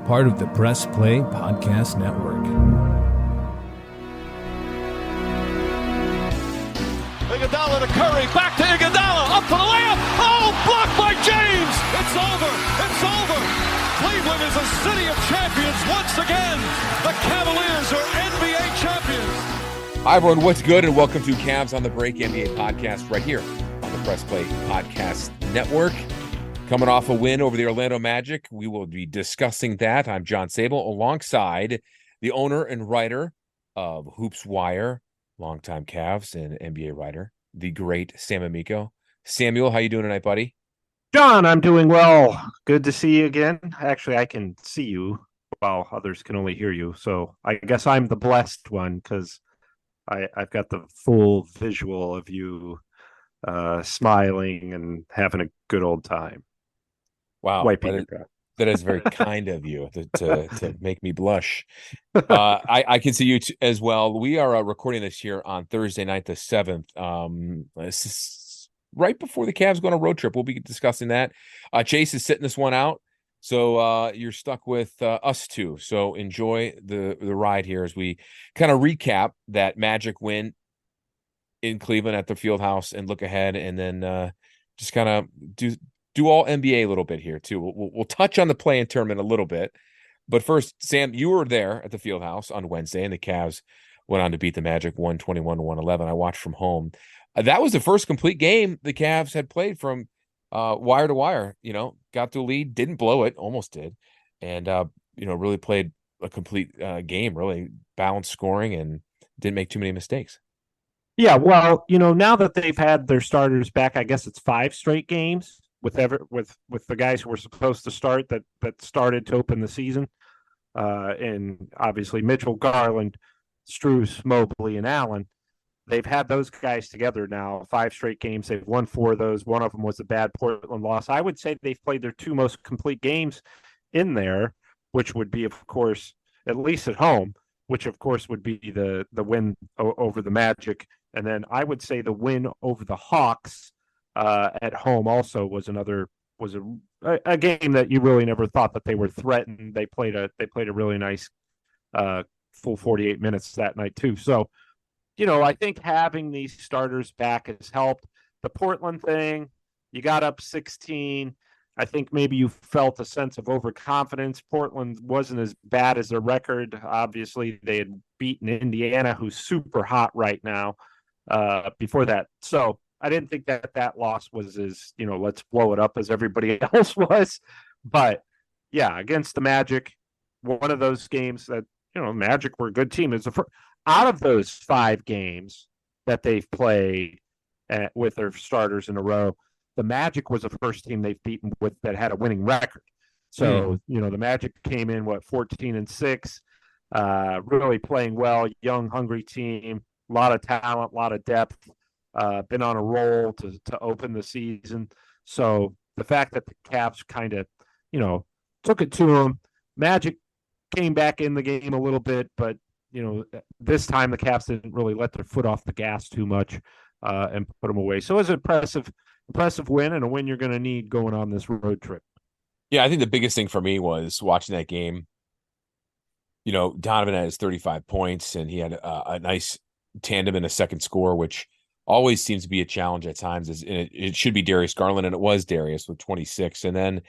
part of the Press Play Podcast Network. Iguodala to Curry, back to Iguodala, up for the layup. Oh, blocked by James. It's over. It's over. Cleveland is a city of champions once again. The Cavaliers are NBA champions. Hi, everyone. What's good? And welcome to Cavs on the Break NBA podcast right here on the Press Play Podcast Network. Coming off a win over the Orlando Magic, we will be discussing that. I'm John Sabol, alongside the owner and writer of Hoops Wire, longtime Cavs and NBA writer, the great Sam Amico. Samuel, how you doing tonight, buddy? John, I'm doing well. Good to see you again. Actually, I can see you while others can only hear you. So I guess I'm the blessed one because I've got the full visual of you smiling and having a good old time. Wow, that is very kind of you to make me blush. I can see you as well. We are recording this here on Thursday night, the 7th. This is right before the Cavs go on a road trip. We'll be discussing that. Chase is sitting this one out, so you're stuck with us two. So enjoy the ride here as we kind of recap that Magic win in Cleveland at the Fieldhouse and look ahead, and then just kind of do all NBA a little bit here too. We'll touch on the play-in tournament a little bit, but first, Sam, you were there at the Fieldhouse on Wednesday, and the Cavs went on to beat the Magic 121-111. I watched from home. That was the first complete game the Cavs had played from wire to wire. You know, got to a lead, didn't blow it, almost did, and really played a complete game, really balanced scoring, and didn't make too many mistakes. Yeah, well, now that they've had their starters back, I guess it's 5 straight games with the guys who were supposed to start that started to open the season, and obviously Mitchell, Garland, Strus, Mobley, and Allen. They've had those guys together now 5 straight games. They've won 4 of those. One of them was a bad Portland loss. I would say they've played their 2 most complete games in there, which would be, of course, at least at home, which of course would be the win over the Magic, and then I would say the win over the Hawks at home also was a game that you really never thought that they were threatened. They played a really nice full 48 minutes that night too. So, I think having these starters back has helped. The Portland thing, you got up 16. I think maybe you felt a sense of overconfidence. Portland wasn't as bad as their record. Obviously, they had beaten Indiana, who's super hot right now, before that. So I didn't think that loss was as, let's blow it up as everybody else was. But, yeah, against the Magic, one of those games that, Magic were a good team. Out of those 5 games that they've played with their starters in a row, the Magic was the first team they've beaten with that had a winning record. So, the Magic came in, 14-6, really playing well, young, hungry team, a lot of talent, a lot of depth, been on a roll to open the season. So the fact that the Cavs kind of, took it to them, Magic came back in the game a little bit, but, this time the Cavs didn't really let their foot off the gas too much and put them away. So it was an impressive win, and a win you're going to need going on this road trip. Yeah, I think the biggest thing for me was watching that game. Donovan had his 35 points, and he had a nice tandem in a second score, which always seems to be a challenge at times. It should be Darius Garland, and it was Darius with 26. And then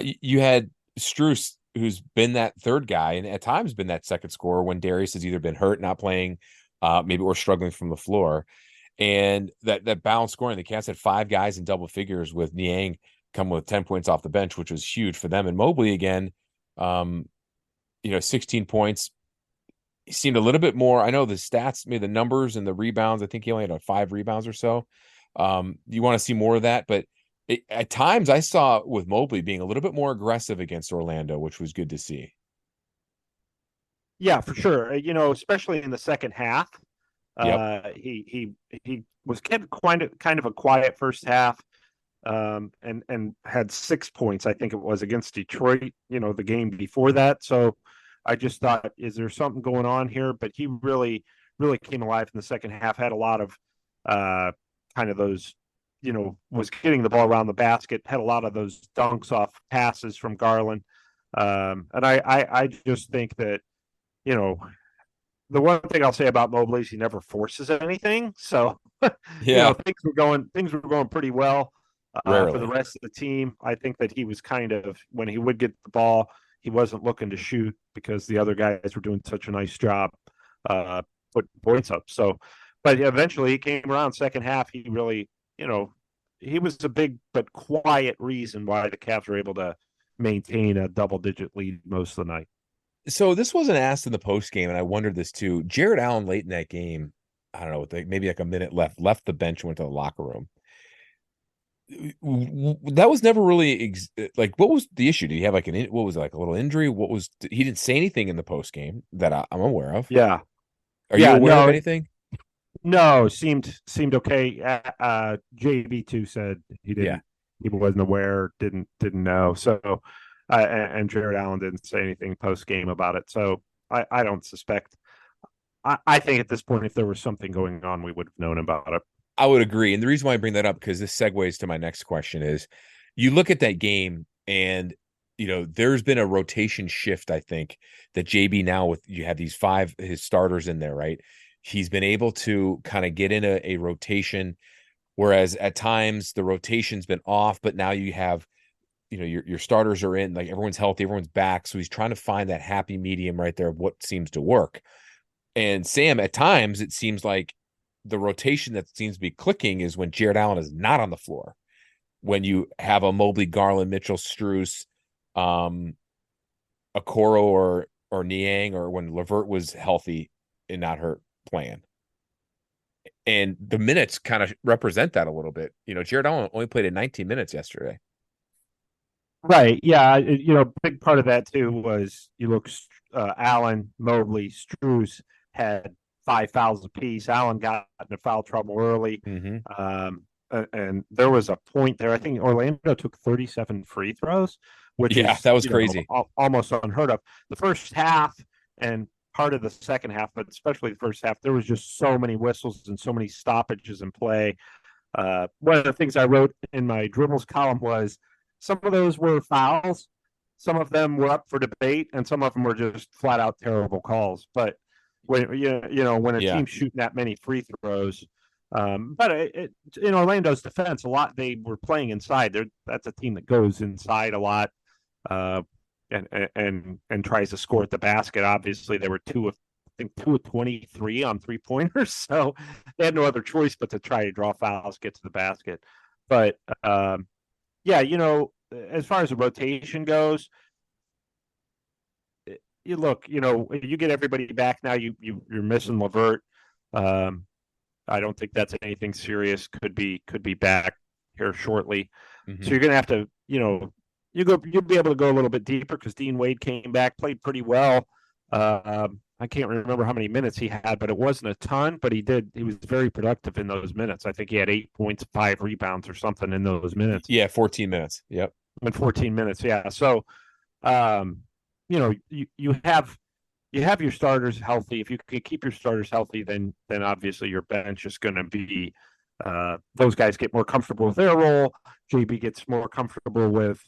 you had Strus, who's been that third guy, and at times been that second scorer when Darius has either been hurt, not playing, maybe or struggling from the floor. And that balanced scoring, the Cavs had 5 guys in double figures with Niang coming with 10 points off the bench, which was huge for them. And Mobley again, 16 points. He seemed a little bit more. I know the stats, maybe the numbers and the rebounds. I think he only had 5 rebounds or so. You want to see more of that, but at times I saw with Mobley being a little bit more aggressive against Orlando, which was good to see. Yeah, for sure. Especially in the second half. Yep. He was kind of a quiet first half, and had 6 points, I think it was, against Detroit, the game before that. So I just thought, is there something going on here? But he really, really came alive in the second half, had a lot of kind of those, was getting the ball around the basket, had a lot of those dunks off passes from Garland. And I just think that, you know, the one thing I'll say about Mobley is he never forces anything. So, Yeah, things were going pretty well for the rarely. rest of the team. I think that he was kind of, when he would get the ball, he wasn't looking to shoot because the other guys were doing such a nice job putting points up. So, but eventually he came around second half. He really, he was a big but quiet reason why the Cavs were able to maintain a double-digit lead most of the night. So this wasn't asked in the post game, and I wondered this too. Jared Allen late in that game, I don't know, maybe like a minute left the bench and went to the locker room. That was never really like, what was the issue? Did he have like what was it, like a little injury? He didn't say anything in the post game that I'm aware of. Yeah. Are you aware of anything? No, seemed okay. JB2 said he didn't. Yeah. He wasn't aware, didn't know. So, and Jared Allen didn't say anything post game about it. So I don't suspect. I think at this point, if there was something going on, we would have known about it. I would agree. And the reason why I bring that up, because this segues to my next question, is you look at that game and, there's been a rotation shift. I think that JB now, you have these his starters in there, right? He's been able to kind of get in a rotation, whereas at times the rotation's been off, but now you have, your starters are in, like everyone's healthy, everyone's back. So he's trying to find that happy medium right there of what seems to work. And Sam, at times it seems like the rotation that seems to be clicking is when Jared Allen is not on the floor. When you have a Mobley, Garland, Mitchell, Strus, Okoro or Niang, or when LeVert was healthy and not hurt playing. And the minutes kind of represent that a little bit. Jared Allen only played in 19 minutes yesterday. Right. Yeah. Big part of that too was you look, Allen, Mobley, Strus had 5 fouls apiece. Allen got into foul trouble early. Mm-hmm. And there was a point there. I think Orlando took 37 free throws, which is, that was crazy. Almost unheard of. The first half and part of the second half, but especially the first half, there was just so many whistles and so many stoppages in play. One of the things I wrote in my dribbles column was some of those were fouls. Some of them were up for debate, and some of them were just flat out terrible calls. But when when a team's shooting that many free throws, but in Orlando's defense, a lot they were playing inside. That's a team that goes inside a lot, and tries to score at the basket. Obviously, they were 2 of 23 on 3-pointers, so they had no other choice but to try to draw fouls, get to the basket. But as far as the rotation goes, you look, you get everybody back now. You're missing LeVert. I don't think that's anything serious. Could be back here shortly. Mm-hmm. So you're going to have to, you'll be able to go a little bit deeper because Dean Wade came back, played pretty well. I can't remember how many minutes he had, but it wasn't a ton. But he was very productive in those minutes. I think he had 8 points, 5 rebounds, or something in those minutes. Yeah, 14 minutes. Yep. In 14 minutes. Yeah. So, you have your starters healthy. If you can keep your starters healthy, then obviously your bench is going to be. Those guys get more comfortable with their role. JB gets more comfortable with,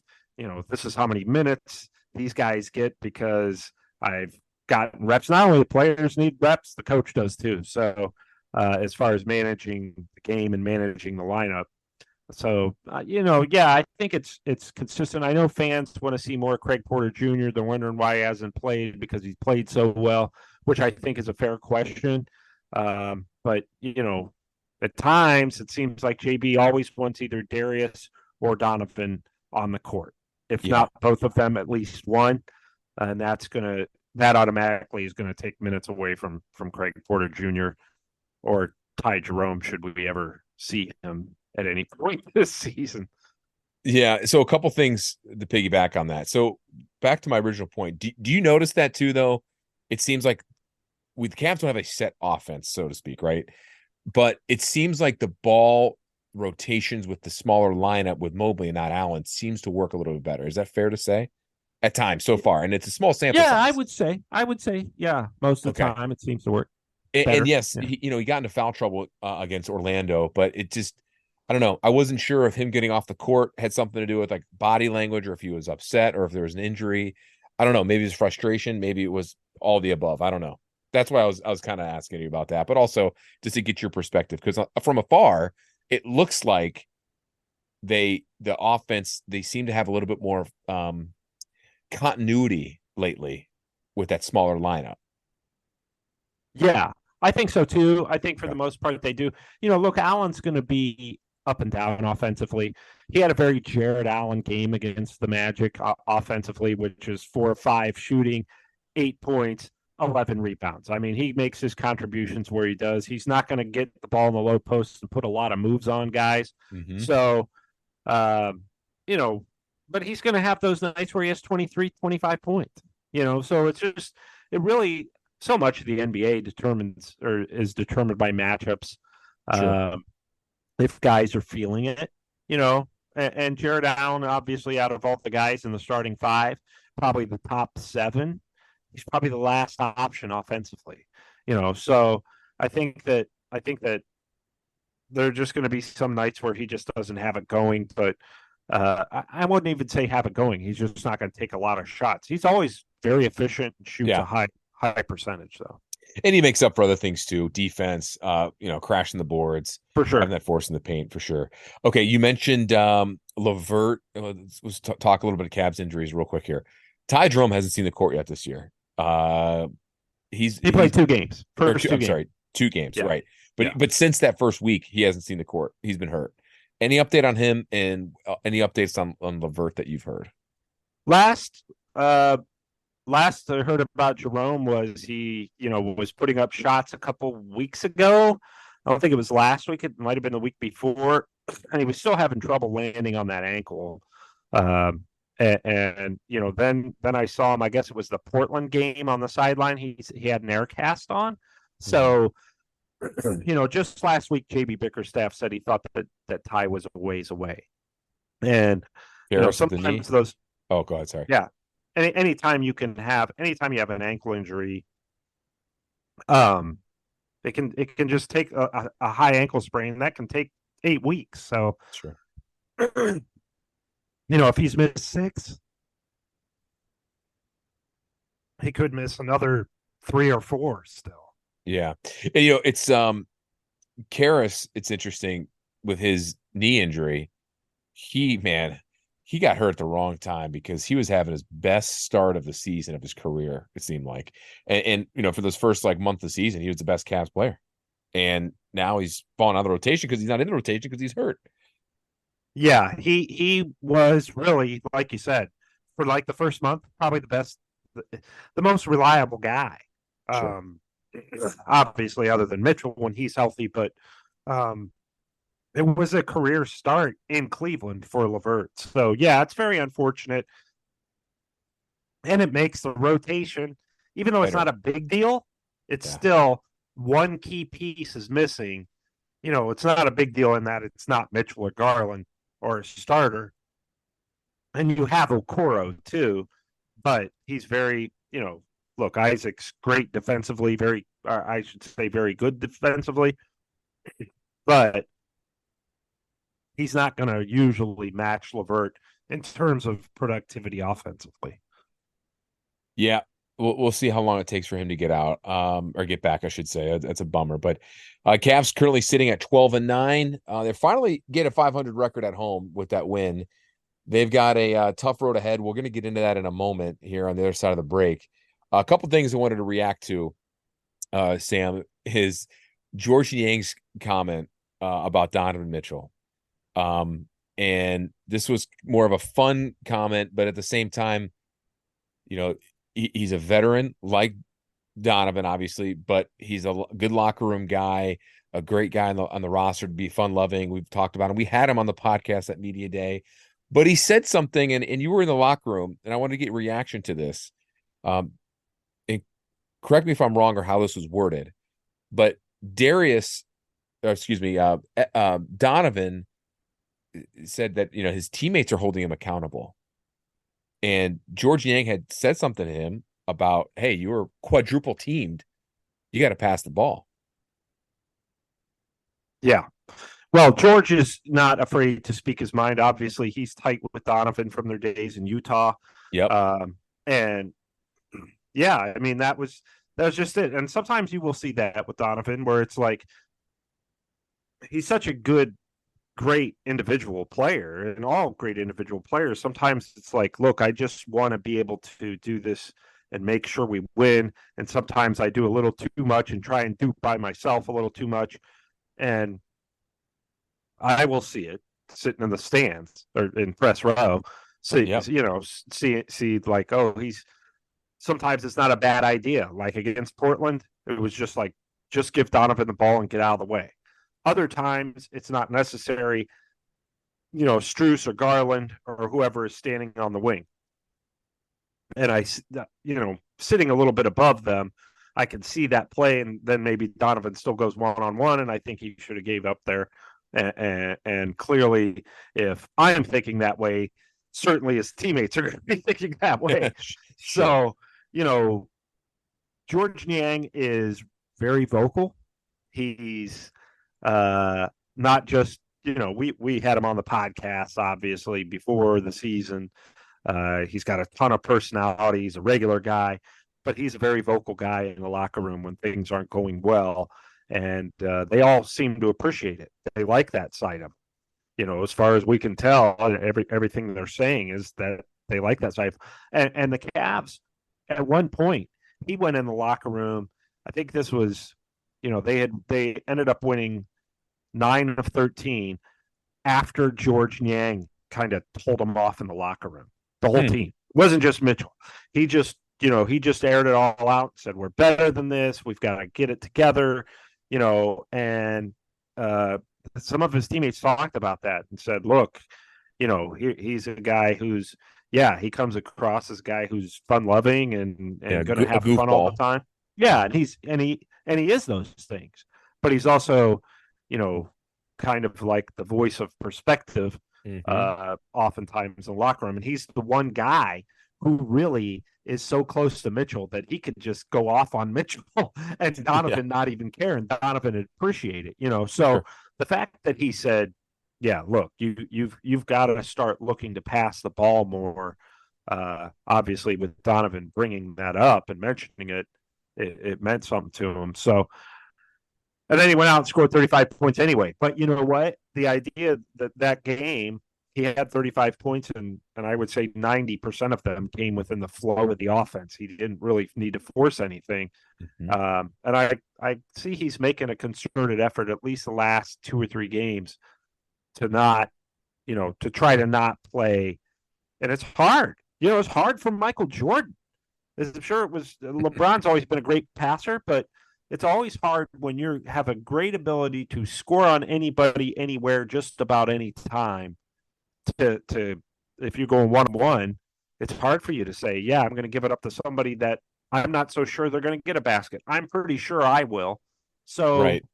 this is how many minutes these guys get because I've got reps. Not only the players need reps, the coach does too. So as far as managing the game and managing the lineup. So, I think it's consistent. I know fans want to see more Craig Porter Jr. They're wondering why he hasn't played because he's played so well, which I think is a fair question. But, at times it seems like JB always wants either Darius or Donvan on the court. If not both of them, at least one. And that automatically is going to take minutes away from Craig Porter Jr. or Ty Jerome should we ever see him at any point this season. Yeah. So a couple things to piggyback on that. So back to my original point. Do you notice that too, though? It seems like with Cavs don't have a set offense, so to speak, right? But it seems like the ball rotations with the smaller lineup with Mobley and not Allen seems to work a little bit better. Is that fair to say? At times so far. And it's a small sample size. I would say, yeah, most of the time it seems to work. And yes, he got into foul trouble against Orlando, but it just, I don't know. I wasn't sure if him getting off the court had something to do with like body language or if he was upset or if there was an injury. I don't know. Maybe it's frustration. Maybe it was all the above. I don't know. That's why I was kind of asking you about that, but also just to get your perspective, because from afar, it looks like the offense, they seem to have a little bit more continuity lately with that smaller lineup. Yeah, I think so too. I think for the most part they do. Look, Allen's going to be up and down offensively. He had a very Jared Allen game against the Magic offensively, which is 4 or 5 shooting, 8 points, 11 rebounds. I mean, he makes his contributions where he does. He's not going to get the ball in the low post and put a lot of moves on guys. Mm-hmm. So, but he's going to have those nights where he has 23, 25 points. So it's just, it really, so much of the NBA is determined by matchups. Sure. If guys are feeling it, and Jared Allen, obviously, out of all the guys in the starting 5, probably the top 7, he's probably the last option offensively. So I think that there are just going to be some nights where he just doesn't have it going, but I wouldn't even say have it going. He's just not going to take a lot of shots. He's always very efficient and shoots a high percentage, though. And he makes up for other things too. Defense, crashing the boards. For sure. Having that force in the paint, for sure. Okay, you mentioned LeVert. Let's talk a little bit of Cavs injuries real quick here. Ty Jerome hasn't seen the court yet this year. He played 2 games. Two games, yeah. right. But since that first week, he hasn't seen the court. He's been hurt. Any update on him, and any updates on LeVert that you've heard? Last I heard about Jerome was he, was putting up shots a couple weeks ago. I don't think it was last week. It might have been the week before, and he was still having trouble landing on that ankle. And then I saw him. I guess it was the Portland game on the sideline. He had an air cast on. So, just last week, JB Bickerstaff said he thought that Ty was a ways away. And sometimes those. Oh, go ahead. Sorry. Yeah. Anytime you have an ankle injury, it can just take a high ankle sprain that can take 8 weeks. So, sure. If he's missed 6, he could miss another 3 or 4 still. Yeah. And, it's Karras, it's interesting with his knee injury. He got hurt at the wrong time because he was having his best start of the season of his career, it seemed like. And for this first month of the season, he was the best Cavs player. And now he's falling out of the rotation because he's not in the rotation because he's hurt. Yeah, he was really, like you said, for the first month, probably the best, the most reliable guy. Sure. Obviously, other than Mitchell when he's healthy, but it was a career start in Cleveland for LeVert. So, yeah, it's very unfortunate. And it makes the rotation, even though it's not a big deal, it's still one key piece is missing. It's not a big deal in that it's not Mitchell or Garland or a starter. And you have Okoro, too, but he's very, look, Isaac's great defensively, very good defensively. But he's not going to usually match LeVert in terms of productivity offensively. Yeah, we'll see how long it takes for him to get out, or get back, I should say. That's a bummer. But Cavs currently sitting at 12-9. They finally get a 500 record at home with that win. They've got a tough road ahead. We're going to get into that in a moment here on the other side of the break. A couple things I wanted to react to, Sam, is George Niang's comment about Donovan Mitchell. And this was more of a fun comment, but at the same time, he's a veteran like Donovan, obviously, but he's a good locker room guy, a great guy on the roster to be fun loving. We've talked about him. We had him on the podcast at Media Day, but he said something, and you were in the locker room, and I wanted to get reaction to this. And correct me if I'm wrong or how this was worded, but Donovan said that his teammates are holding him accountable, and George Niang had said something to him about, hey, you were quadruple teamed, you got to pass the ball. Yeah, well, George is not afraid to speak his mind. Obviously, he's tight with Donovan from their days in Utah. Yep. And yeah, I mean, that was just it. And sometimes you will see that with Donovan, where it's like he's such a great individual player, and all great individual players. Sometimes it's like, look, I just want to be able to do this and make sure we win. And sometimes I do a little too much and try and do by myself a little too much. And I will see it sitting in the stands or in press row. See, see like, oh, sometimes it's not a bad idea. Like against Portland, it was just like, just give Donovan the ball and get out of the way. Other times it's not necessary. Strus or Garland or whoever is standing on the wing. And I, sitting a little bit above them, I can see that play, and then maybe Donovan still goes one-on-one, and I think he should have gave up there. And clearly, if I am thinking that way, certainly his teammates are going to be thinking that way. Sure. So, George Niang is very vocal. He's not just, we had him on the podcast, obviously, before the season. He's got a ton of personality. He's a regular guy, but he's a very vocal guy in the locker room when things aren't going well. And they all seem to appreciate it. They like that side of him. As far as we can tell, everything they're saying is that they like that side. And the Cavs, at one point, he went in the locker room. I think this was, they ended up winning 9 of 13 after George Niang kind of told them off in the locker room. The whole team. It wasn't just Mitchell. He just aired it all out, said, we're better than this. We've got to get it together, and some of his teammates talked about that and said, look, he's a guy who's, he comes across as a guy who's fun loving and going to have fun all the time. Yeah. And he is those things, but he's also, kind of like the voice of perspective, oftentimes in the locker room. And he's the one guy who really is so close to Mitchell that he could just go off on Mitchell and Donovan not even care, and Donovan appreciate it, So sure. The fact that he said, yeah, look, you've got to start looking to pass the ball more. Obviously, with Donovan bringing that up and mentioning it, it meant something to him. So, and then he went out and scored 35 points anyway. But you know what? The idea that game, he had 35 points, and I would say 90% of them came within the flow of the offense. He didn't really need to force anything. And I see he's making a concerted effort, at least the last 2 or 3 games, to not, to try to not play. And it's hard. It's hard for Michael Jordan. I'm sure it was. LeBron's always been a great passer, but it's always hard when you have a great ability to score on anybody, anywhere, just about any time. To if you're going 1-on-1, it's hard for you to say, yeah, I'm going to give it up to somebody that I'm not so sure they're going to get a basket. I'm pretty sure I will. So, right.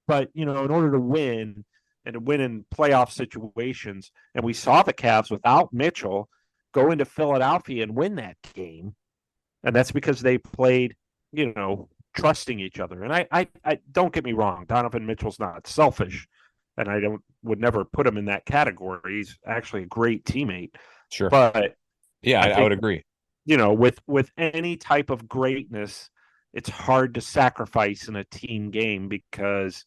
But in order to win and to win in playoff situations, and we saw the Cavs without Mitchell go into Philadelphia and win that game, and that's because they played, trusting each other. And I don't get me wrong, Donovan Mitchell's not selfish, and I would never put him in that category. He's actually a great teammate. Sure. But yeah, I would agree. With any type of greatness, it's hard to sacrifice in a team game because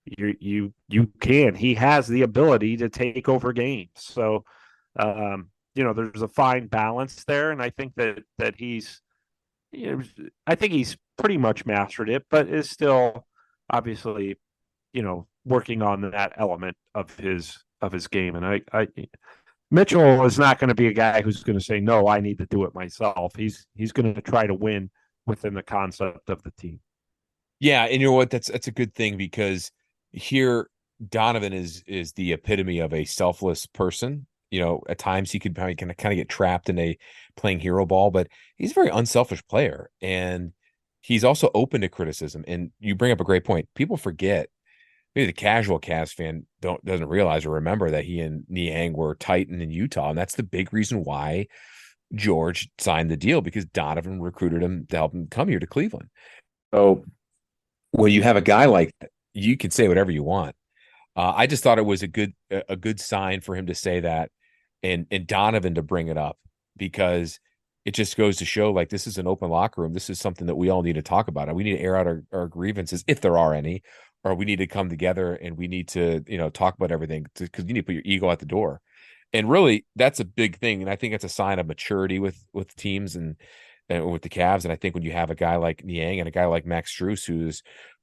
you can. He has the ability to take over games. So there's a fine balance there, and I think that he's I think he's pretty much mastered it, but is still obviously, working on that element of his game. And I Mitchell is not going to be a guy who's going to say, no, I need to do it myself. He's going to try to win within the concept of the team. Yeah. And you know what? That's a good thing, because here Donovan is the epitome of a selfless person. At times he could probably kind of get trapped in a playing hero ball, but he's a very unselfish player, and he's also open to criticism. And you bring up a great point. People forget, maybe the casual Cavs fan doesn't realize or remember that he and Niang were titan in Utah, and that's the big reason why George signed the deal, because Donovan recruited him to help him come here to Cleveland. So when you have a guy like that, you can say whatever you want. I just thought it was a good sign for him to say that, and Donovan to bring it up, because it just goes to show, like, this is an open locker room. This is something that we all need to talk about. We need to air out our grievances, if there are any, or we need to come together and we need to, talk about everything, because you need to put your ego at the door. And really, that's a big thing. And I think it's a sign of maturity with teams and with the Cavs. And I think when you have a guy like Niang and a guy like Max Strus,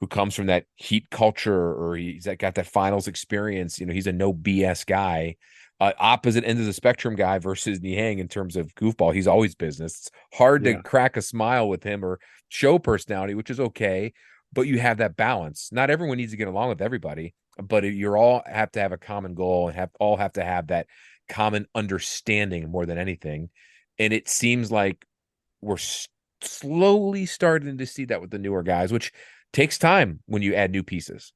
who comes from that Heat culture, or he's got that finals experience, he's a no BS guy, opposite end of the spectrum guy versus Niang in terms of goofball. He's always business. It's hard to crack a smile with him or show personality, which is okay, but you have that balance. Not everyone needs to get along with everybody, but you're all have to have a common goal and all have to have that common understanding more than anything. And it seems like we're slowly starting to see that with the newer guys, which takes time when you add new pieces.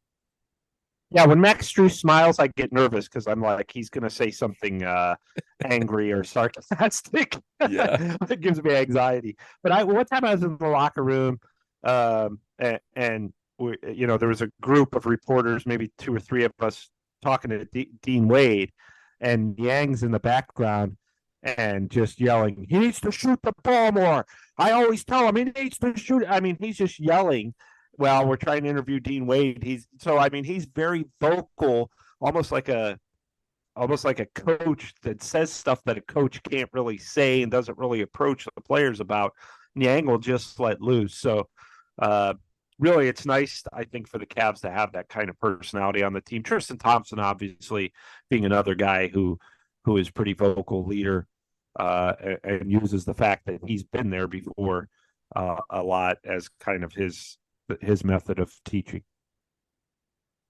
Yeah, when Max Strus smiles, I get nervous because I'm like, he's going to say something angry or sarcastic. Yeah. It gives me anxiety. But one time I was in the locker room, and we, there was a group of reporters, maybe 2 or 3 of us, talking to Dean Wade, and Niang's in the background and just yelling, he needs to shoot the ball more. I always tell him he needs to shoot. I mean, he's just yelling. Well, we're trying to interview Dean Wade. He's very vocal, almost like a coach that says stuff that a coach can't really say and doesn't really approach the players about. Niang will just let loose. So really, it's nice, I think, for the Cavs to have that kind of personality on the team. Tristan Thompson, obviously, being another guy who is pretty vocal leader, and uses the fact that he's been there before a lot as kind of his method of teaching.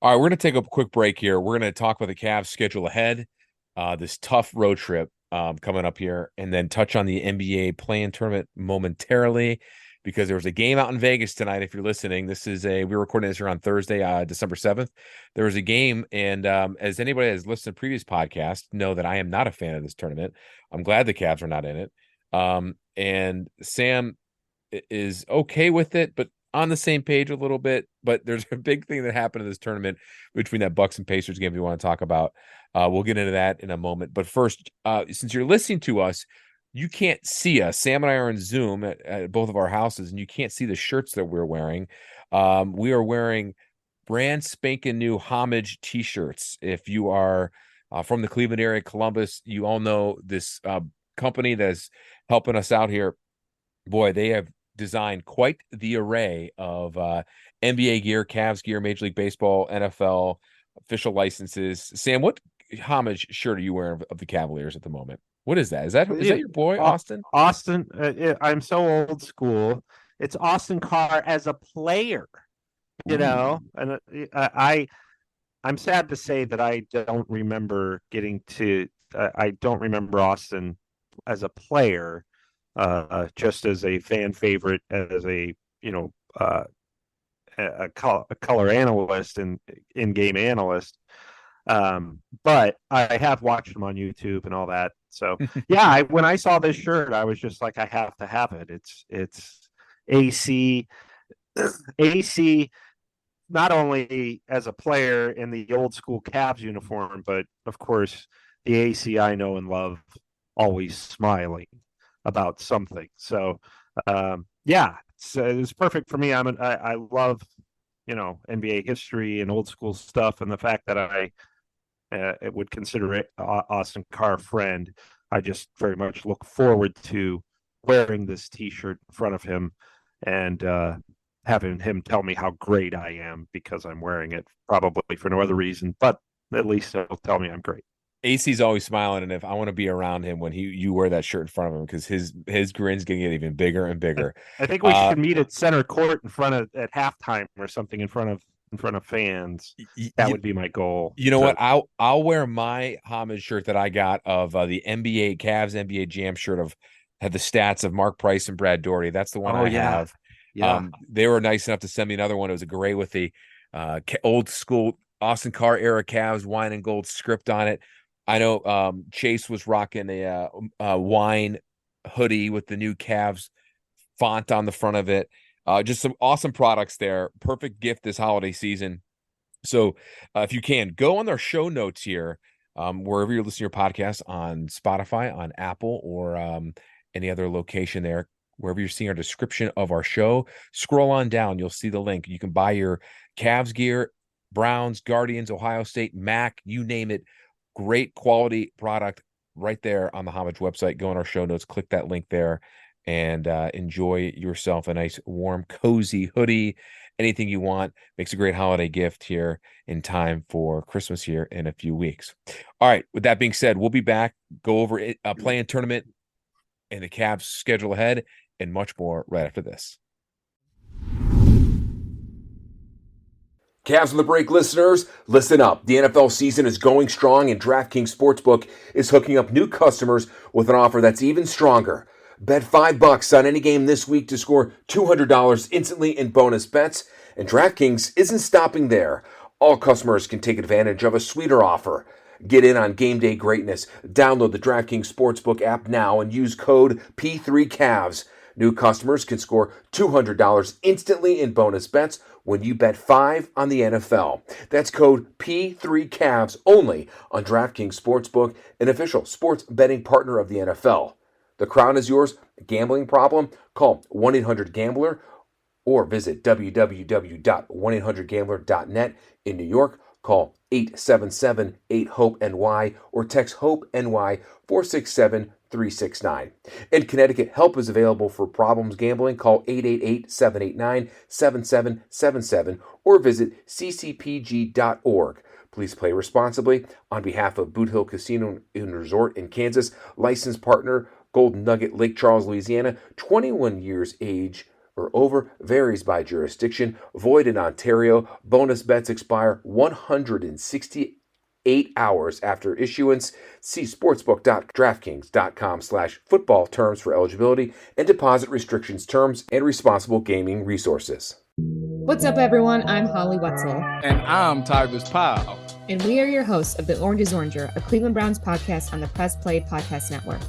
All right, we're going to take a quick break here. We're going to talk about the Cavs schedule ahead, this tough road trip coming up here, and then touch on the NBA play-in tournament momentarily, because there was a game out in Vegas tonight. If you're listening, we're recording this here on Thursday, December 7th. There was a game, and as anybody that has listened to previous podcasts know that I am not a fan of this tournament. I'm glad the Cavs are not in it. And Sam is okay with it, but on the same page a little bit. But there's a big thing that happened in this tournament between that Bucks and Pacers game we want to talk about. We'll get into that in a moment. But first, since you're listening to us, you can't see us. Sam and I are in Zoom at both of our houses, and you can't see the shirts that we're wearing. We are wearing brand spanking new Homage t-shirts. If you are from the Cleveland area, Columbus, you all know this company that's helping us out here. Boy, they have designed quite the array of NBA gear, Cavs gear, Major League Baseball, NFL, official licenses. Sam, what Homage shirt are you wearing of the Cavaliers at the moment? What is that? Is that your boy, Austin? Austin, I'm so old school. It's Austin Carr as a player, and I'm sad to say that I don't remember I don't remember Austin as a player, just as a fan favorite, as a color analyst and in-game analyst. But I have watched him on YouTube and all that. So yeah, when I saw this shirt, I was just like, I have to have it. It's AC, not only as a player in the old school Cavs uniform, but of course the AC I know and love, always smiling about something. So yeah, it's perfect for me. I love NBA history and old school stuff, and the fact that I would consider it Austin Carr a friend. I just very much look forward to wearing this T-shirt in front of him and having him tell me how great I am because I'm wearing it, probably for no other reason, but at least he'll tell me I'm great. AC's always smiling, and if I want to be around him when you wear that shirt in front of him, because his grin's gonna get even bigger and bigger. I think we should meet at center court at halftime or something in front of fans. That would be my goal. You know what? I'll wear my Homage shirt that I got of the NBA Cavs NBA Jam shirt had the stats of Mark Price and Brad Doherty. That's the one I have. Yeah. They were nice enough to send me another one. It was a gray with the old school Austin Carr era Cavs wine and gold script on it. I know Chase was rocking a wine hoodie with the new Cavs font on the front of it. Just some awesome products there. Perfect gift this holiday season. So if you can, go on their show notes here, wherever you're listening to your podcast, on Spotify, on Apple, or and any other location there. Wherever you're seeing our description of our show, scroll on down. You'll see the link. You can buy your Cavs gear, Browns, Guardians, Ohio State, MAC, you name it. Great quality product right there on the Homage website. Go in our show notes, click that link there, and enjoy yourself a nice, warm, cozy hoodie. Anything you want. Makes a great holiday gift here in time for Christmas here in a few weeks. All right. With that being said, we'll be back, go over a play-in tournament and the Cavs schedule ahead, and much more right after this. Cavs on the Break listeners, listen up. The NFL season is going strong, and DraftKings Sportsbook is hooking up new customers with an offer that's even stronger. Bet $5 on any game this week to score $200 instantly in bonus bets, and DraftKings isn't stopping there. All customers can take advantage of a sweeter offer. Get in on game day greatness. Download the DraftKings Sportsbook app now and use code P3Cavs. New customers can score $200 instantly in bonus bets when you bet $5 on the NFL. That's code P3Cavs only on DraftKings Sportsbook, an official sports betting partner of the NFL. The crown is yours. Gambling problem? Call 1-800-GAMBLER or visit www.1800gambler.net. In New York, call 877-8-HOPE-NY or text HOPE-NY 467-369. In Connecticut, help is available for problems gambling. Call 888-789-7777 or visit ccpg.org. Please play responsibly. On behalf of Boot Hill Casino and Resort in Kansas, licensed partner Golden Nugget, Lake Charles, Louisiana, 21 years age or over, varies by jurisdiction, void in Ontario. Bonus bets expire 168 hours after issuance. See sportsbook.draftkings.com/football terms for eligibility and deposit restrictions, terms, and responsible gaming resources. What's up, everyone? I'm Holly Wetzel. And I'm Tybus Powell. And we are your hosts of The Orange is Oranger, a Cleveland Browns podcast on the Press Play Podcast Network.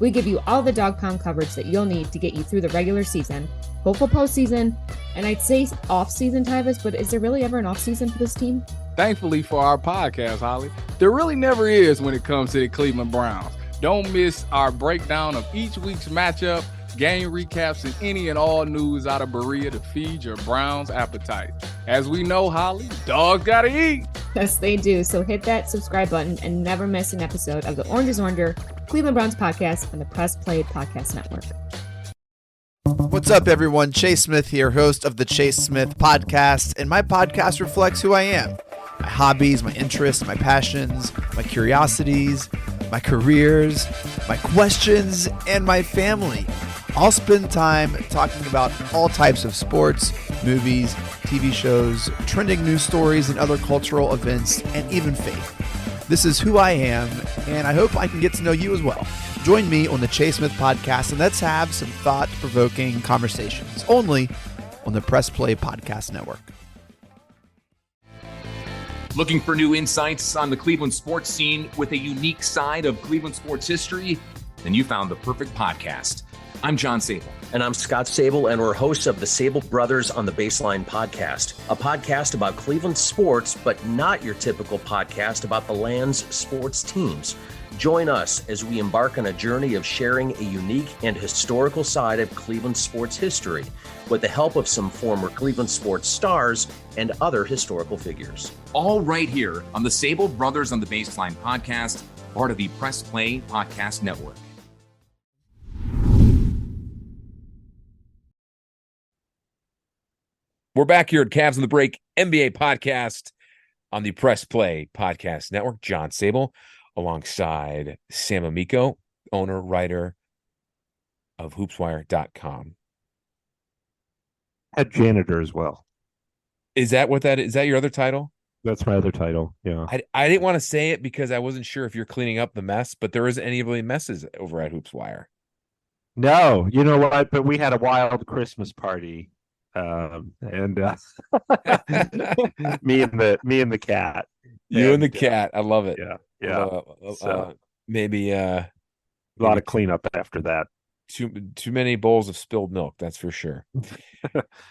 We give you all the dog pound coverage that you'll need to get you through the regular season, hopeful postseason, and I'd say off-season, Tyvis, but is there really ever an off-season for this team? Thankfully for our podcast, Holly, there really never is when it comes to the Cleveland Browns. Don't miss our breakdown of each week's matchup, game recaps, and any and all news out of Berea to feed your Browns appetite. As we know, Holly, dogs gotta eat. Yes, they do. So hit that subscribe button and never miss an episode of the Orange is Oranger, Cleveland Browns podcast on the Press Play Podcast Network. What's up, everyone? Chase Smith here, host of the Chase Smith Podcast, and my podcast reflects who I am. My hobbies, my interests, my passions, my curiosities, my careers, my questions, and my family. I'll spend time talking about all types of sports, movies, TV shows, trending news stories, and other cultural events, and even faith. This is who I am, and I hope I can get to know you as well. Join me on the Chase Smith Podcast, and let's have some thought-provoking conversations, only on the Press Play Podcast Network. Looking for new insights on the Cleveland sports scene with a unique side of Cleveland sports history? Then you found the perfect podcast. I'm John Sabol. And I'm Scott Sabol, and we're hosts of the Sabol Brothers on the Baseline podcast, a podcast about Cleveland sports, but not your typical podcast about the land's sports teams. Join us as we embark on a journey of sharing a unique and historical side of Cleveland sports history with the help of some former Cleveland sports stars and other historical figures. All right here on the Sabol Brothers on the Baseline podcast, part of the Press Play Podcast Network. We're back here at Cavs on the Break NBA podcast on the Press Play Podcast Network. John Sabol alongside Sam Amico, owner, writer of hoopswire.com. Head janitor as well. Is that what that is? Is that your other title? That's my other title. Yeah. I didn't want to say it because I wasn't sure if you're cleaning up the mess, but there isn't any really messes over at Hoopswire. No, you know what? But we had a wild Christmas party. And me and the cat. You and the cat. I love it. Yeah. Maybe a lot of cleanup after that. Too many bowls of spilled milk, that's for sure.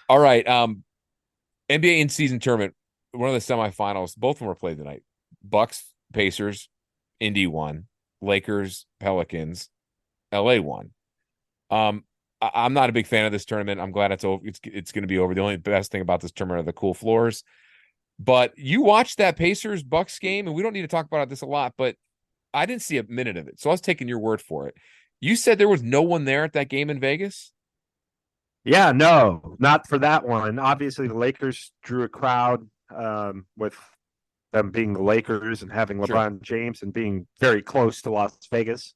All right. NBA in-season tournament. One of the semifinals. Both of them were played tonight. Bucks, Pacers, Indy won. Lakers, Pelicans, LA won. I'm not a big fan of this tournament. I'm glad it's over. It's going to be over. The only best thing about this tournament are the cool floors. But you watched that Pacers Bucks game, and we don't need to talk about this a lot, but I didn't see a minute of it. So I was taking your word for it. You said there was no one there at that game in Vegas? Yeah, no, not for that one. Obviously, the Lakers drew a crowd with them being the Lakers and having LeBron James and being very close to Las Vegas.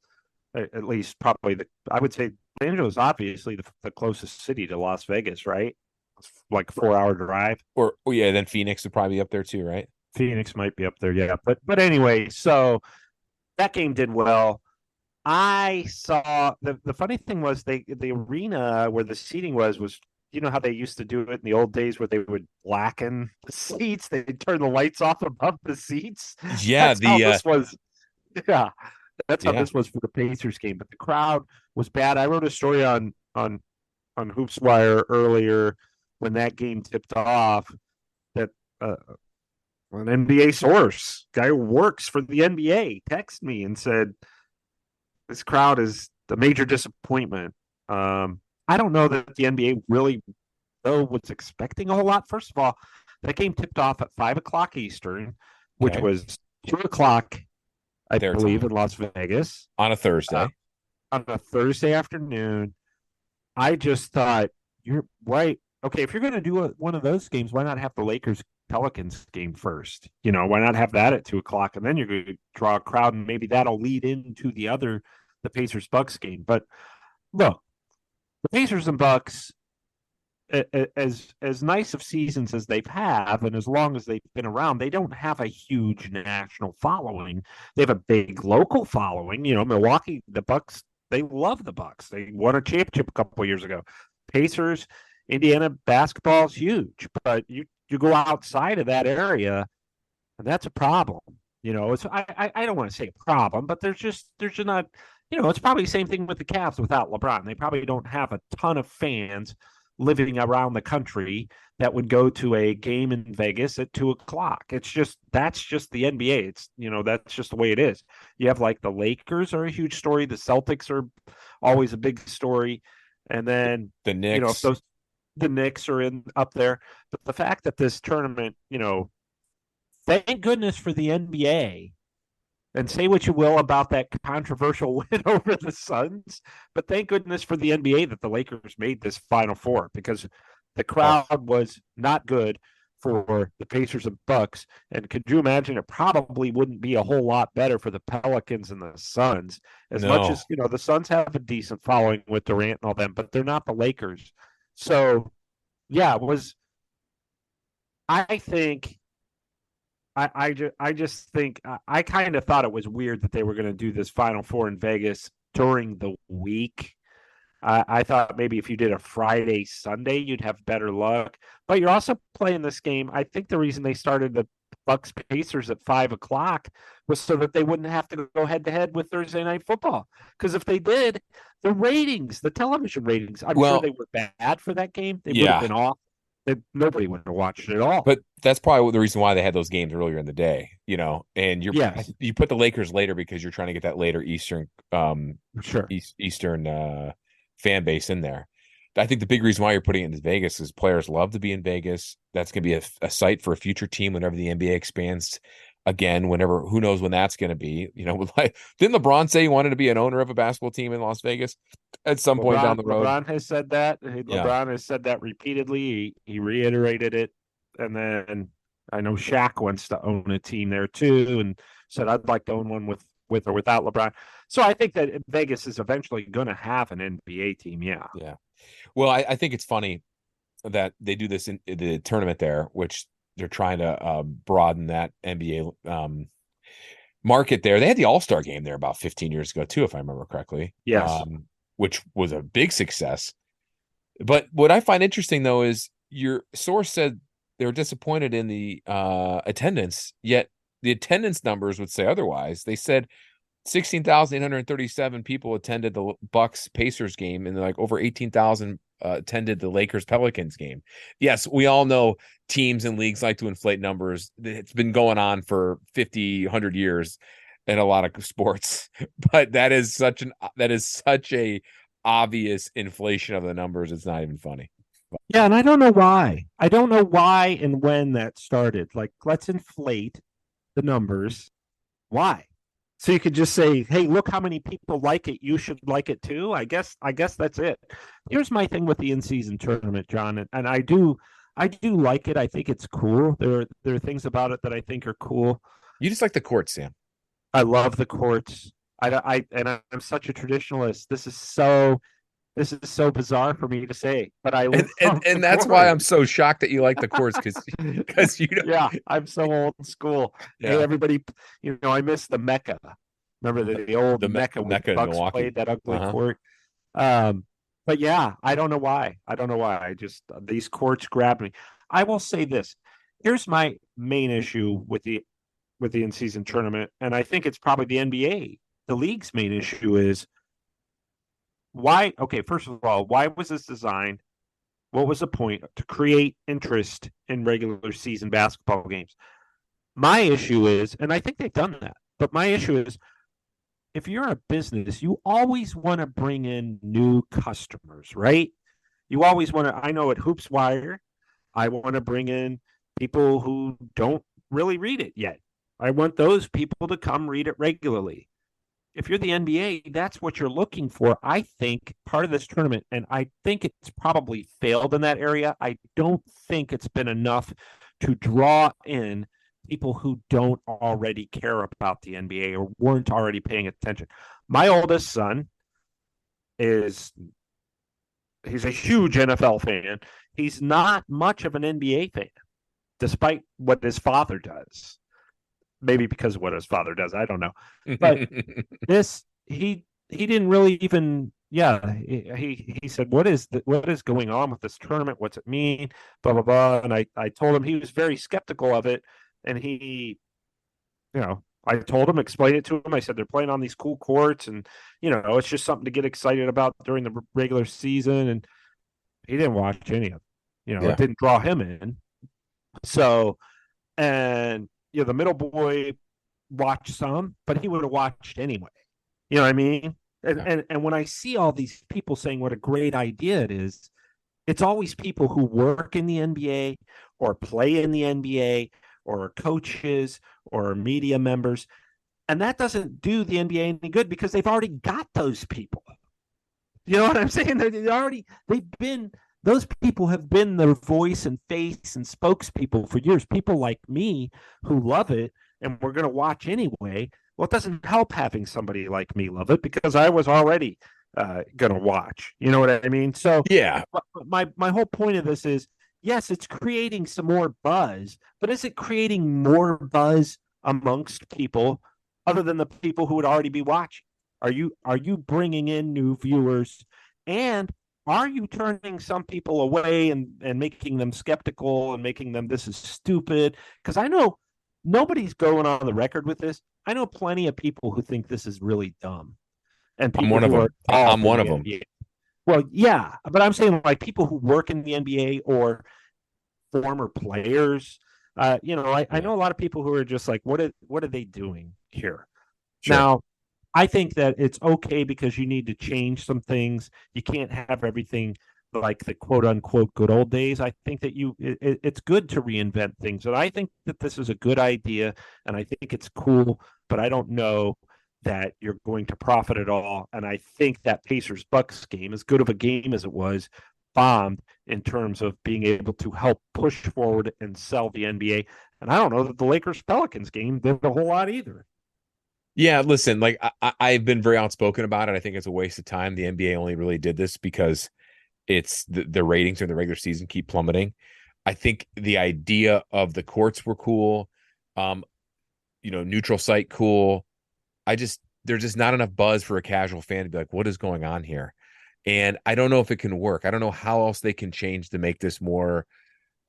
At least probably I would say Los Angeles is obviously the closest city to Las Vegas, right? It's like a 4-hour drive. Then Phoenix would probably be up there too, right? Phoenix might be up there, yeah. But anyway, so that game did well. I saw the funny thing was the arena where the seating was you know how they used to do it in the old days where they would blacken the seats, they'd turn the lights off above the seats. Yeah, That's how this was. Yeah, that's how this was for the Pacers game. But the crowd was bad. I wrote a story on HoopsWire earlier when that game tipped off that an NBA source, guy who works for the NBA, texted me and said, this crowd is a major disappointment. I don't know that the NBA really was expecting a whole lot. First of all, that game tipped off at 5:00 Eastern, which was 2:00, I believe, in Las Vegas. On a Thursday. On a Thursday afternoon. I just thought, you're right. Okay, if you're going to do one of those games, why not have the Lakers Pelicans game first? You know, why not have that at 2:00, and then you're going to draw a crowd, and maybe that'll lead into the Pacers Bucks game. But look, the Pacers and Bucks, as nice of seasons as they've had, and as long as they've been around, they don't have a huge national following. They have a big local following. You know, Milwaukee, the Bucks, they love the Bucks. They won a championship a couple of years ago. Pacers, Indiana basketball is huge, but you go outside of that area, and that's a problem. You know, it's I don't want to say a problem, but there's just not. You know, it's probably the same thing with the Cavs without LeBron. They probably don't have a ton of fans living around the country that would go to a game in Vegas at 2:00. That's just the NBA. It's, you know, that's just the way it is. You have like the Lakers are a huge story. The Celtics are always a big story. And then the Knicks, you know, the Knicks are up there. But the fact that this tournament, you know, thank goodness for the NBA. And say what you will about that controversial win over the Suns, but thank goodness for the NBA that the Lakers made this Final Four, because the crowd was not good for the Pacers and Bucks. And could you imagine, it probably wouldn't be a whole lot better for the Pelicans and the Suns, as much as, you know, the Suns have a decent following with Durant and all them, but they're not the Lakers. So, yeah, I think. I just think I kind of thought it was weird that they were going to do this Final Four in Vegas during the week. I thought maybe if you did a Friday, Sunday, you'd have better luck. But you're also playing this game. I think the reason they started the Bucks Pacers at 5:00 was so that they wouldn't have to go head to head with Thursday Night Football. Because if they did, the television ratings, I'm sure they were bad for that game. They would have been off. Nobody would have watched it at all. But that's probably the reason why they had those games earlier in the day, you know. And you put the Lakers later because you're trying to get that later Eastern Eastern fan base in there. I think the big reason why you're putting it in Vegas is players love to be in Vegas. That's going to be a site for a future team whenever the NBA expands again, whenever, who knows when that's going to be, you know. Like, didn't LeBron say he wanted to be an owner of a basketball team in Las Vegas at some point down the road? LeBron has said that. LeBron has said that repeatedly. He reiterated it. And then I know Shaq wants to own a team there too, and said, I'd like to own one with or without LeBron. So I think that Vegas is eventually going to have an NBA team. Yeah. Yeah. Well, I think it's funny that they do this in the tournament there, which they're trying to broaden that NBA market there. They had the All-Star game there about 15 years ago too, if I remember correctly. Yes. Which was a big success. But what I find interesting, though, is your source said they were disappointed in the attendance, yet the attendance numbers would say otherwise. They said 16,837 people attended the Bucks Pacers game, and like over 18,000 attended the Lakers Pelicans game. Yes, we all know teams and leagues like to inflate numbers. It's been going on for 50, 100 years in a lot of sports, but that is such a obvious inflation of the numbers. It's not even funny. Yeah, and I don't know why. I don't know why and when that started. Like, let's inflate the numbers. Why? So you could just say, "Hey, look how many people like it. You should like it too." I guess that's it. Here's my thing with the in-season tournament, John, and I do like it. I think it's cool. There are things about it that I think are cool. You just like the courts, Sam. I love the courts. I'm such a traditionalist. This is so bizarre for me to say, but I and that's why I'm so shocked that you like the courts because you know. Yeah, I'm so old school. Yeah. Hey, everybody, I miss the Mecca. Remember the old Mecca when Mecca Bucks Milwaukee. played that ugly court. But yeah, I don't know why. I just these courts grabbed me. I will say this. Here's my main issue with the in-season tournament, and I think it's probably the NBA. The league's main issue is why. Okay, first of all, why was this designed? What was the point? To create interest in regular season basketball games. My issue is, and I think they've done that, but my issue is, if you're a business, you always want to bring in new customers, right? You always want to, I know at HoopsWire, I want to bring in people who don't really read it yet. I want those people to come read it regularly. If you're the NBA, that's what you're looking for. I think part of this tournament, and I think it's probably failed in that area. I don't think it's been enough to draw in people who don't already care about the NBA or weren't already paying attention. My oldest son he's a huge NFL fan. He's not much of an NBA fan, despite what his father does. Maybe because of what his father does. I don't know. But he didn't really even, he said, what is going on with this tournament? What's it mean? Blah, blah, blah. And I told him, he was very skeptical of it. And he, I told him, explained it to him. I said, they're playing on these cool courts and, it's just something to get excited about during the regular season. And he didn't watch any of it. It didn't draw him in. So, and, the middle boy watched some, but he would have watched anyway. You know what I mean? And when I see all these people saying what a great idea it is, it's always people who work in the NBA or play in the NBA or are coaches or media members. And that doesn't do the NBA any good because they've already got those people. You know what I'm saying? Those people have been their voice and face and spokespeople for years. People like me who love it and we're going to watch anyway. Well, it doesn't help having somebody like me love it because I was already going to watch. You know what I mean? So yeah, my whole point of this is, yes, it's creating some more buzz, but is it creating more buzz amongst people other than the people who would already be watching? Are you bringing in new viewers, and are you turning some people away and making them skeptical and making them, this is stupid? Because I know nobody's going on the record with this. I know plenty of people who think this is really dumb. And I'm one of them. I'm one of them. Well, yeah, but I'm saying like people who work in the NBA or former players. I know a lot of people who are just like, what are they doing here? Sure. Now, I think that it's okay because you need to change some things. You can't have everything like the quote unquote good old days. I think that it's good to reinvent things. And I think that this is a good idea and I think it's cool, but I don't know that you're going to profit at all. And I think that Pacers Bucks game, as good of a game as it was, bombed in terms of being able to help push forward and sell the NBA. And I don't know that the Lakers Pelicans game did a whole lot either. Yeah, listen, like I've been very outspoken about it. I think it's a waste of time. The NBA only really did this because it's the ratings during the regular season keep plummeting. I think the idea of the courts were cool. Neutral site cool. There's just not enough buzz for a casual fan to be like, what is going on here? And I don't know if it can work. I don't know how else they can change to make this more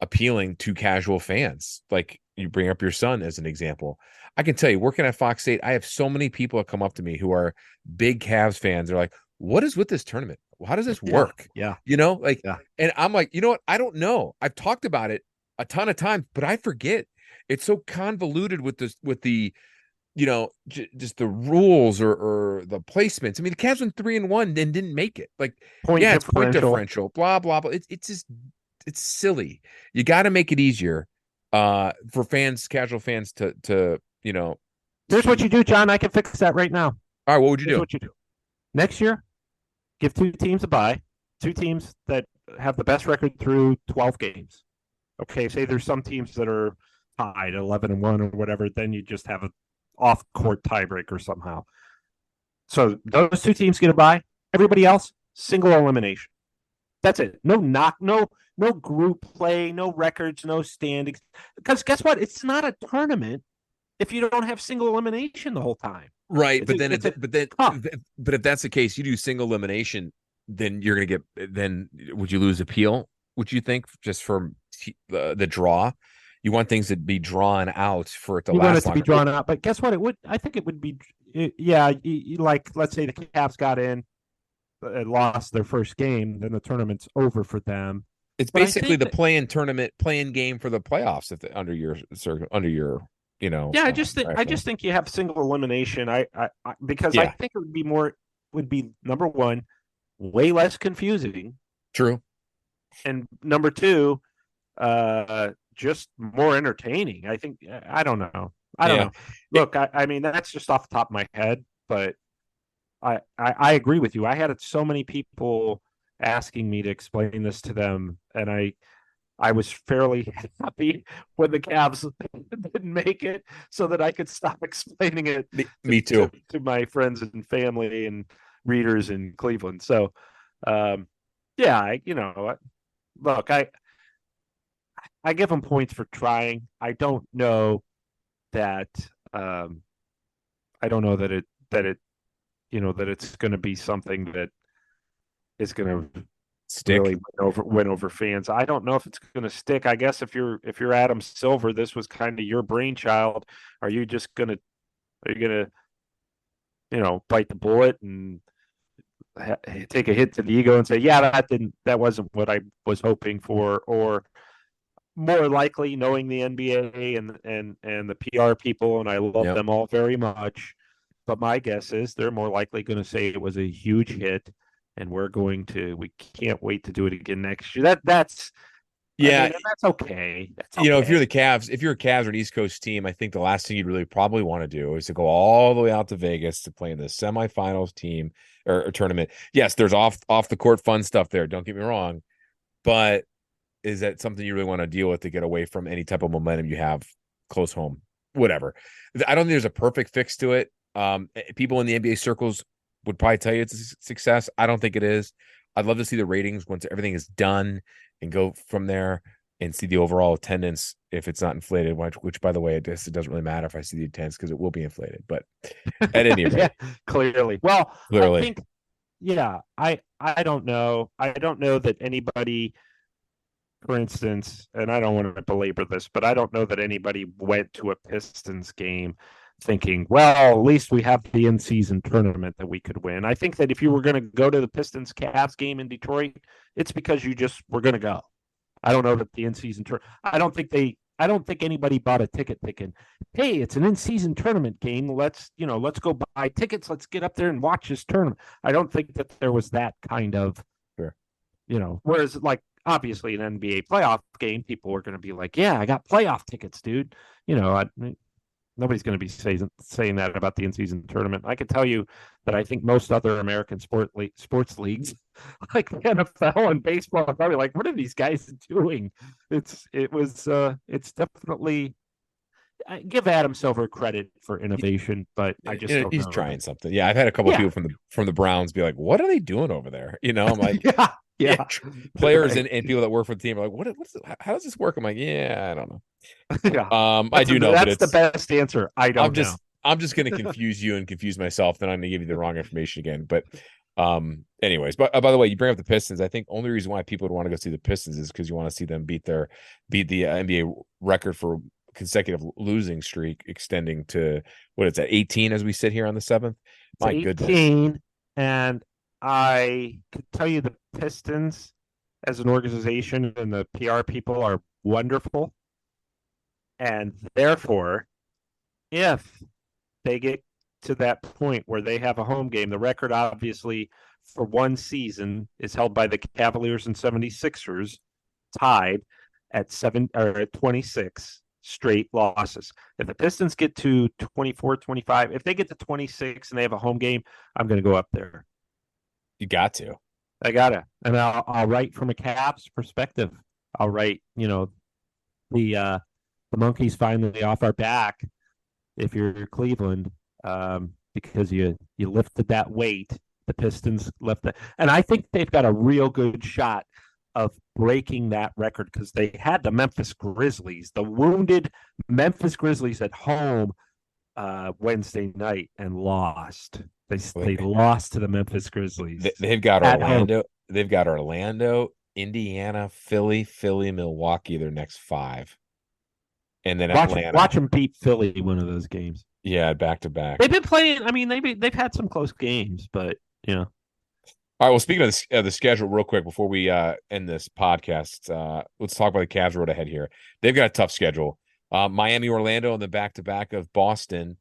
appealing to casual fans. Like you bring up your son as an example. I can tell you, working at Fox 8, I have so many people that come up to me who are big Cavs fans. They're like, what is with this tournament? How does this work? Yeah. And I'm like, you know what? I don't know. I've talked about it a ton of times, but I forget. It's so convoluted with the just the rules or the placements. I mean, the Cavs went 3-1 and didn't make it. Like, it's point differential, blah, blah, blah. It's just, it's silly. You got to make it easier for fans, casual fans to. Here's what you do, John. I can fix that right now. All right, what would you do? What you do next year? Give 2 teams a bye. 2 teams that have the best record through 12 games. Okay, say there's some teams that are tied 11-1 or whatever. Then you just have an off-court tiebreaker somehow. So those 2 teams get a bye. Everybody else, single elimination. That's it. No group play, no records, no standings. Because guess what? It's not a tournament if you don't have single elimination the whole time. Right, but if that's the case, you do single elimination, then you're going to get. Then would you lose appeal? Would you think just from the draw? You want things to be drawn out for it to last longer. You want it to be drawn out, but guess what? I think it would be. Yeah, like let's say the Cavs got in, lost their first game, then the tournament's over for them. It's basically the play-in tournament, play-in game for the playoffs under your. Yeah, I just think you have single elimination. Because I think it would be number one, way less confusing. True. And number 2, just more entertaining. I think. I don't know. I don't know. Look, I mean that's just off the top of my head, but I agree with you. I had so many people asking me to explain this to them, and I was fairly happy when the Cavs didn't make it so that I could stop explaining it me too. To my friends and family and readers in Cleveland. So, look, I give them points for trying. I don't know that it's going to be something that is going to stick. Really win over fans. I don't know if it's going to stick. I guess if you're Adam Silver, this was kind of your brainchild. Are you gonna bite the bullet and take a hit to the ego and say, yeah, that wasn't what I was hoping for? Or more likely, knowing the NBA and the PR people, and I love them all very much, but my guess is they're more likely going to say it was a huge hit. And we can't wait to do it again next year. That's okay. If you're a Cavs or an East Coast team, I think the last thing you'd really probably want to do is to go all the way out to Vegas to play in the semifinals team or tournament. Yes, there's off the court fun stuff there. Don't get me wrong, but is that something you really want to deal with to get away from any type of momentum you have close home? Whatever. I don't think there's a perfect fix to it. People in the NBA circles would probably tell you it's a success. I don't think it is. I'd love to see the ratings once everything is done and go from there and see the overall attendance if it's not inflated, which by the way, it doesn't really matter if I see the attendance because it will be inflated. But at any rate. Clearly. Well, I think, I don't know. I don't know that anybody, for instance, and I don't want to belabor this, but I don't know that anybody went to a Pistons game thinking, well, at least we have the in-season tournament that we could win. I think that if you were going to go to the Pistons-Cavs game in Detroit, it's because you just were going to go. I don't know that the in-season tournament. I don't think anybody bought a ticket thinking, hey, it's an in-season tournament game. Let's go buy tickets. Let's get up there and watch this tournament. I don't think that there was that kind of, whereas like obviously an NBA playoff game, people were going to be like, yeah, I got playoff tickets, dude. Nobody's going to be saying that about the in-season tournament. I can tell you that I think most other American sports leagues, like the NFL and baseball, are probably like, "What are these guys doing?" It's definitely. I give Adam Silver credit for innovation, but I just don't he's know. Trying something. Yeah, I've had a couple of people from the Browns be like, "What are they doing over there?" I'm like, yeah. Players and people that work for the team are like, how does this work? I'm like, I don't know. Yeah. I do know that's the best answer. I'm just going to confuse you and confuse myself. Then I'm going to give you the wrong information again. But anyways, but by the way, you bring up the Pistons. I think only reason why people would want to go see the Pistons is because you want to see them beat the NBA record for consecutive losing streak, extending to what it's at 18 as we sit here on the 7th. My 18, goodness. And I could tell you the Pistons as an organization and the PR people are wonderful. And therefore, if they get to that point where they have a home game, the record obviously for one season is held by the Cavaliers and 76ers, tied at 26 straight losses. If the Pistons get to 24, 25, if they get to 26 and they have a home game, I'm going to go up there. You got to. I gotta, and I'll write from a Cavs perspective. I'll write, the monkeys finally off our back. If you're Cleveland, because you lifted that weight, the Pistons lifted, and I think they've got a real good shot of breaking that record because they had the Memphis Grizzlies, the wounded Memphis Grizzlies at home Wednesday night and lost. They lost to the Memphis Grizzlies. They've got Orlando. Home. They've got Orlando, Indiana, Philly, Milwaukee. Their next 5, and then Atlanta. Watch them beat Philly one of those games. Yeah, back to back. They've been playing. I mean, they've had some close games, but All right. Well, speaking of the schedule, real quick before we end this podcast, let's talk about the Cavs road ahead here. They've got a tough schedule. Miami, Orlando, and the back-to-back of Boston.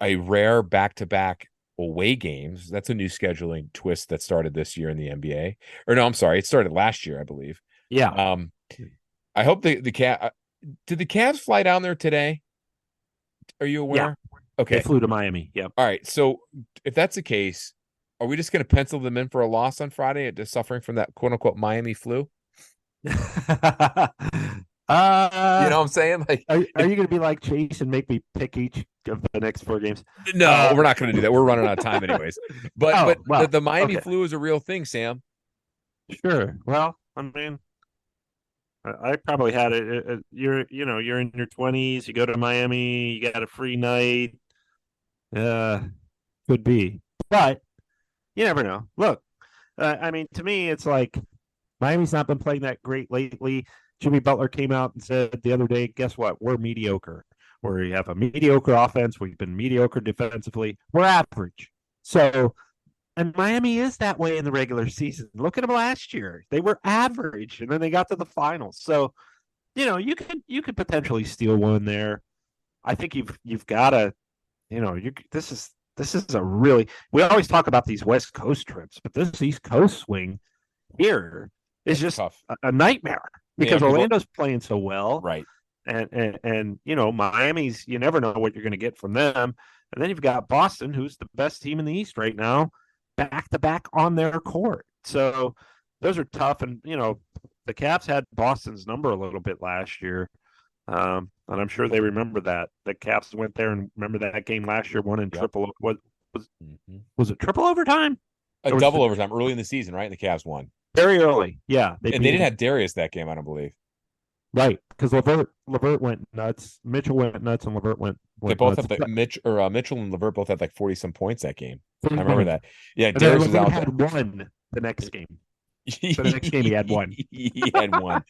A rare back-to-back away games. That's a new scheduling twist that started this year in the NBA. Or no, I'm sorry, it started last year, I believe. Yeah. I hope the Cavs. Did the Cavs fly down there today? Are you aware? Yeah. Okay. They flew to Miami. Yep. All right. So if that's the case, are we just going to pencil them in for a loss on Friday, just suffering from that quote unquote Miami flu? You know what I'm saying? Like, are you going to be like Chase and make me pick each of the next 4 games? No, we're not going to do that. We're running out of time anyways. But the Miami flu is a real thing, Sam. Sure. Well, I mean, I probably had it. You're in your 20s. You go to Miami. You got a free night. Could be, but you never know. Look, I mean, to me, it's like Miami's not been playing that great lately. Jimmy Butler came out and said the other day, guess what? We're mediocre. We have a mediocre offense. We've been mediocre defensively. We're average. So, and Miami is that way in the regular season. Look at them last year. They were average, and then they got to the finals. So, you could potentially steal one there. I think you've got to, this is a really, we always talk about these West Coast trips, but this East Coast swing here is just tough. A nightmare because Orlando's playing so well. Right. And Miami's, you never know what you're going to get from them. And then you've got Boston, who's the best team in the East right now, back to back on their court. So those are tough. And, the Cavs had Boston's number a little bit last year. And I'm sure they remember that. The Cavs went there and remember that game last year, won in triple. Was it triple overtime? Double overtime early in the season, right? And the Cavs won. Very early, yeah. They didn't have Darius that game, I don't believe. Right, because LeVert went nuts. Mitchell went nuts, and LeVert went they both nuts. had Mitchell and LeVert both had like 40-some points that game. I remember that. Yeah, Darius was out. Had one the next game. For the next game, he had one. He had one.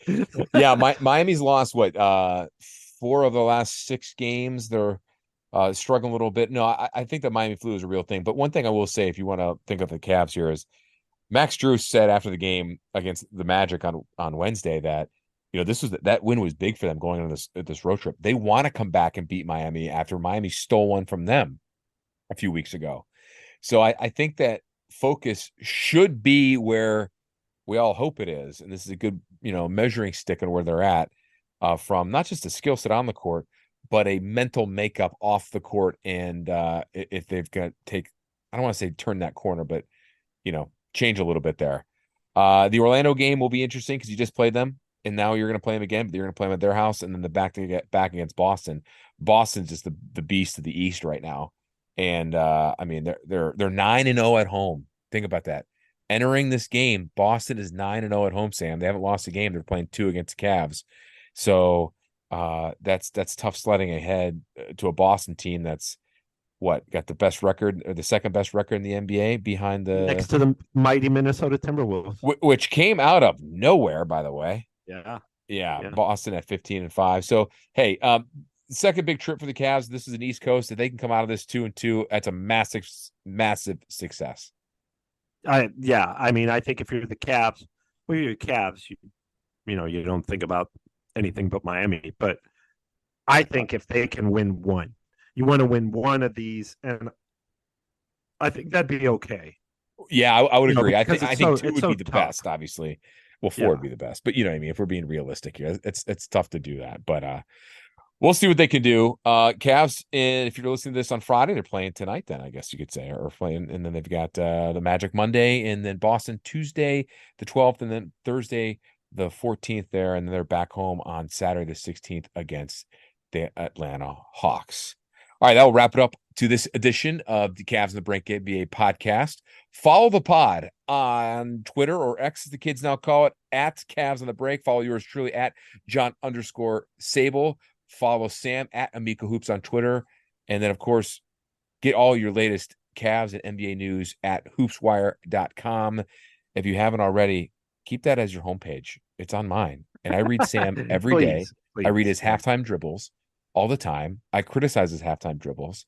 Yeah, Miami's lost 4 of the last 6 games. They're struggling a little bit. No, I think the Miami flu is a real thing. But one thing I will say, if you want to think of the Cavs here, is Max Drew said after the game against the Magic on Wednesday that that win was big for them going on this road trip. They want to come back and beat Miami after Miami stole one from them a few weeks ago. So I think that focus should be where we all hope it is, and this is a good measuring stick on where they're at from not just a skill set on the court, but a mental makeup off the court. And if they've got to take, I don't want to say turn that corner, but change a little bit there. The Orlando game will be interesting because you just played them, and now you're going to play them again, but you're going to play them at their house, and then the back against Boston. Boston's just the beast of the East right now, and I mean they're 9-0 at home. Think about that. Entering this game, Boston is 9-0 at home. Sam, they haven't lost a game. They're playing 2 against the Cavs, so that's tough sledding ahead to a Boston team that's got the best record or the second best record in the NBA behind the next to the mighty Minnesota Timberwolves, which came out of nowhere, by the way. Yeah. Boston at 15-5. So hey, second big trip for the Cavs. This is an East Coast. If they can come out of this 2-2, that's a massive success. I mean, I think if you're the Cavs, you don't think about anything but Miami. But I think if they can win one, You want to win one of these, and I think that'd be okay. Yeah, I would agree. I think so, 2 would be the best, obviously. Well, 4 would be the best. But you know what I mean? If we're being realistic here, it's tough to do that. But we'll see what they can do. Cavs, if you're listening to this on Friday, they're playing tonight then, I guess you could say, or playing, and then they've got the Magic Monday, and then Boston Tuesday the 12th, and then Thursday the 14th there, and then they're back home on Saturday the 16th against the Atlanta Hawks. All right, that will wrap it up to this edition of the Cavs and the Break NBA podcast. Follow the pod on Twitter, or X as the kids now call it, at Cavs on the Break. Follow yours truly at John_Sabol. Follow Sam at Amico Hoops on Twitter. And then, of course, get all your latest Cavs and NBA news at hoopswire.com. If you haven't already, keep that as your homepage. It's on mine. And I read Sam every day. Please. I read his halftime dribbles all the time. I criticize his halftime dribbles.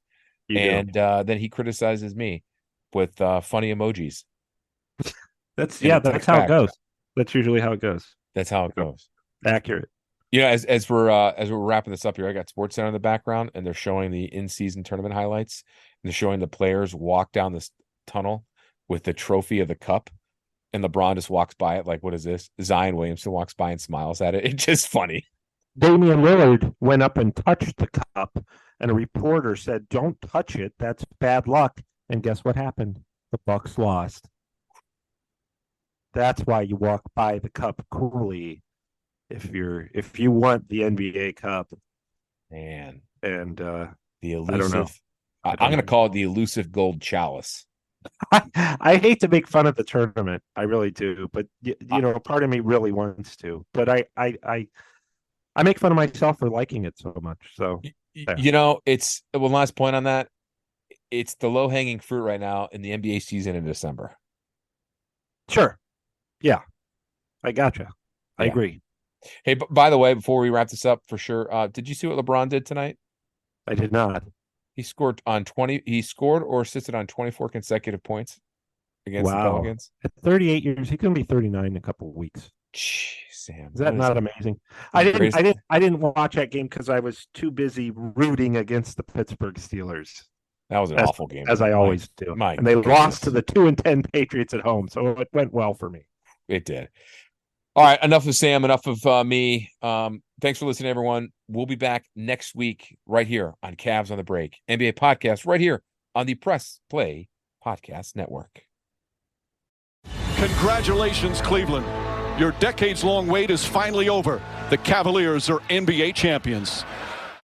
Then he criticizes me with funny emojis. That's how it goes. That's usually how it goes. That's how it goes. Accurate. You know, as we're wrapping this up here, I got SportsCenter in the background, and they're showing the in-season tournament highlights, and they're showing the players walk down this tunnel with the trophy of the cup, and LeBron just walks by it like, what is this? Zion Williamson walks by and smiles at it. It's just funny. Damian Lillard went up and touched the cup, and a reporter said, "Don't touch it. That's bad luck." And guess what happened? The Bucks lost. That's why you walk by the cup coolly if you want the NBA Cup. Man. And the elusive, I don't know. I'm going to call it the elusive gold chalice. I hate to make fun of the tournament. I really do, but you know, part of me really wants to. But I make fun of myself for liking it so much. So you know, it's last point on that. It's the low hanging fruit right now in the NBA season in December. Sure. Yeah. I gotcha. I agree. Hey, by the way, before we wrap this up, for sure, did you see what LeBron did tonight? I did not. He scored or assisted on 24 consecutive points against the Pelicans. At 38 years, he's going to be 39 in a couple of weeks. Jeez, Sam, is that not amazing? I didn't watch that game because I was too busy rooting against the Pittsburgh Steelers. That was an awful game, as I always do. And they lost to the 2-10 Patriots at home, so it went well for me. It did. All right, enough of Sam, enough of me. Thanks for listening, everyone. We'll be back next week right here on Cavs on the Break, NBA podcast, right here on the Press Play Podcast Network. Congratulations, Cleveland. Your decades-long wait is finally over. The Cavaliers are NBA champions.